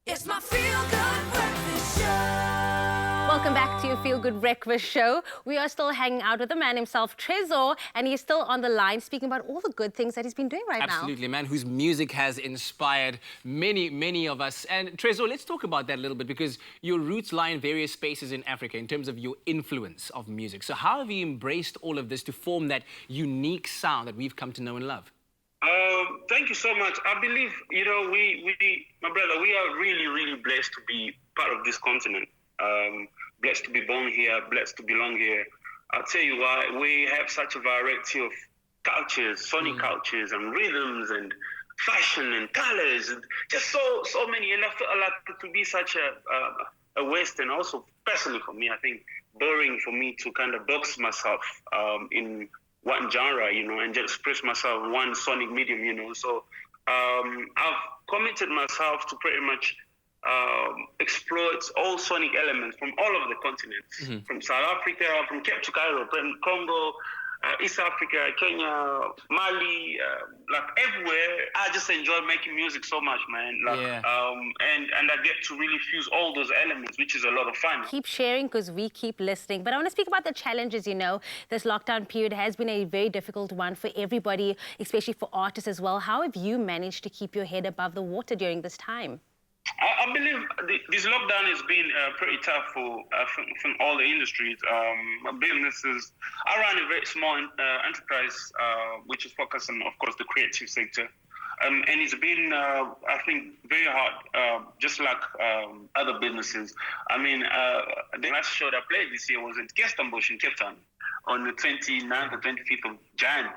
It's my feel-good breakfast show. Welcome back to your Feel Good Breakfast Show. We are still hanging out with the man himself, Trezor, and he's still on the line speaking about all the good things that he's been doing right now. Absolutely, a man whose music has inspired many of us. And Trezor, let's talk about that a little bit, because your roots lie in various spaces in Africa in terms of your influence of music. So how have you embraced all of this to form that unique sound that we've come to know and love? Thank you so much. I believe, my brother, we are really blessed to be part of this continent. Blessed to be born here, blessed to belong here. I'll tell you why. We have such a variety of cultures, sonic cultures and rhythms and fashion and colors, and just so many. And I feel like to be such a West, and also personally for me, I think boring for me to kind of box myself in one genre, and just express myself in one sonic medium, So I've committed myself to pretty much exploit all sonic elements from all over the continents, from South Africa, from Cape to Cairo, from Congo, East Africa, Kenya, Mali, like everywhere. I just enjoy making music so much, man. And I get to really fuse all those elements, which is a lot of fun. Keep sharing because we keep listening. But I want to speak about the challenges, This lockdown period has been a very difficult one for everybody, especially for artists as well. How have you managed to keep your head above the water during this time? I believe this lockdown has been pretty tough for all the industries. Businesses. I run a very small enterprise, which is focused on, of course, the creative sector. And it's been, I think, very hard, just like other businesses. I mean, the last show that I played this year was at Kirstenbosch in Cape Town on the 29th or 25th of Jan.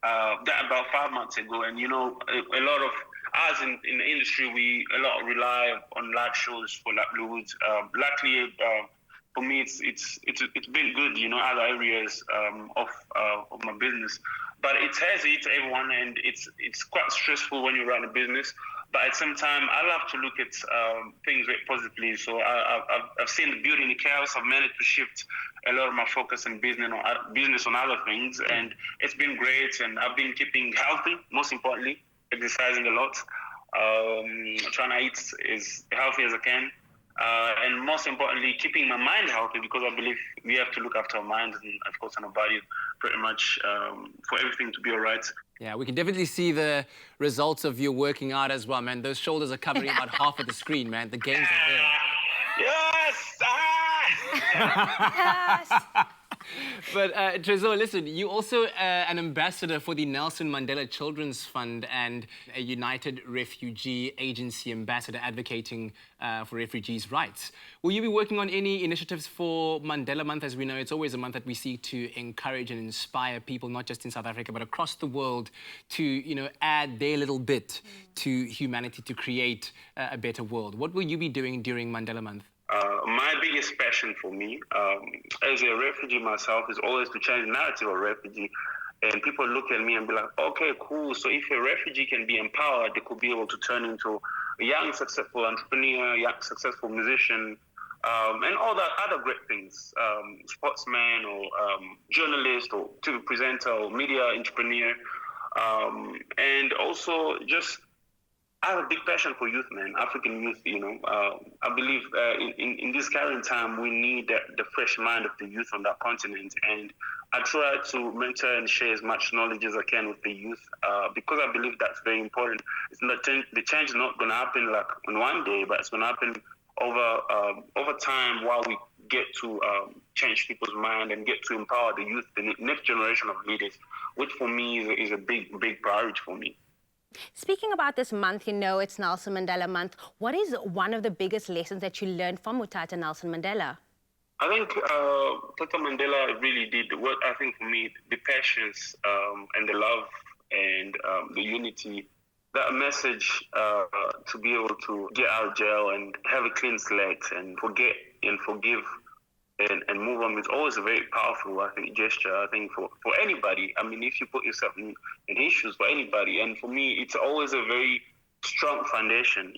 That about 5 months ago. And, a lot of us in the industry, we rely on live shows for livelihoods. Luckily, for me, it's been good, other areas of my business. But it has hit everyone, and it's quite stressful when you run a business. But at the same time, I love to look at things very positively. So I've seen the beauty in the chaos. I've managed to shift a lot of my focus and business on other things, and it's been great. And I've been keeping healthy, most importantly, exercising a lot, trying to eat as healthy as I can, and most importantly, keeping my mind healthy, because I believe we have to look after our minds and, of course, our body pretty much for everything to be all right. Yeah, we can definitely see the results of your working out as well, man. Those shoulders are covering about half of the screen, man. The gains are there. Yes! Yes. But Trezor, listen, you're also an ambassador for the Nelson Mandela Children's Fund and a United Refugee Agency ambassador advocating for refugees' rights. Will you be working on any initiatives for Mandela Month? As we know, it's always a month that we seek to encourage and inspire people, not just in South Africa, but across the world, to add their little bit to humanity to create a better world. What will you be doing during Mandela Month? My biggest passion for me, as a refugee myself, is always to change the narrative of refugee. And people look at me and be like, okay, cool. So if a refugee can be empowered, they could be able to turn into a young, successful entrepreneur, young, successful musician, and all that other great things, sportsman or journalist or TV presenter or media entrepreneur. And also just, I have a big passion for youth, man, African youth, I believe in this current time, we need the fresh mind of the youth on that continent. And I try to mentor and share as much knowledge as I can with the youth, because I believe that's very important. It's not the change is not going to happen like in one day, but it's going to happen over time, while we get to change people's mind and get to empower the youth, the next generation of leaders, which for me is a big priority for me. Speaking about this month, it's Nelson Mandela Month. What is one of the biggest lessons that you learned from Utata Nelson Mandela? I think Tata Mandela really did what I think for me, the passions and the love and the unity, that message to be able to get out of jail and have a clean slate and forget and forgive and move on is always a very powerful, I think, gesture, I think, for anybody. I mean, if you put yourself in issues for anybody, and for me, it's always a very strong foundation,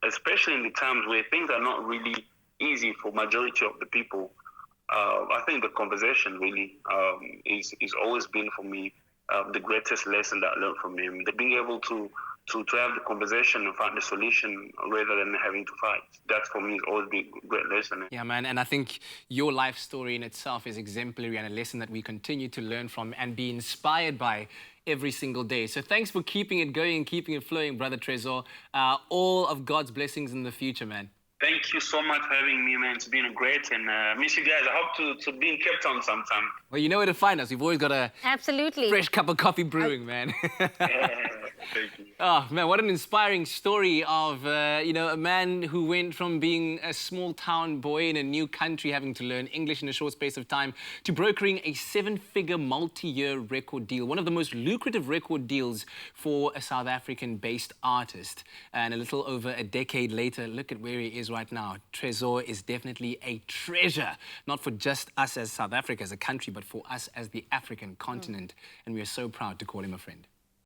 especially in the times where things are not really easy for majority of the people. I think the conversation really is always been for me the greatest lesson that I learned from him. The being able to to have the conversation and find the solution rather than having to fight. That for me has always been a great lesson. Yeah, man, and I think your life story in itself is exemplary and a lesson that we continue to learn from and be inspired by every single day. So thanks for keeping it going, keeping it flowing, Brother Trezor. All of God's blessings in the future, man. Thank you so much for having me, man. It's been great, and miss you guys. I hope to be in Cape Town sometime. Well, you know where to find us. We've always got a Absolutely. fresh cup of coffee brewing, man. Thank you. Oh, man, what an inspiring story of, you know, a man who went from being a small town boy in a new country, having to learn English in a short space of time, to brokering a 7-figure multi-year record deal, one of the most lucrative record deals for a South African-based artist. And a little over a decade later, look at where he is right now. Trezor is definitely a treasure, not for just us as South Africa as a country, but for us as the African continent. And we are so proud to call him a friend.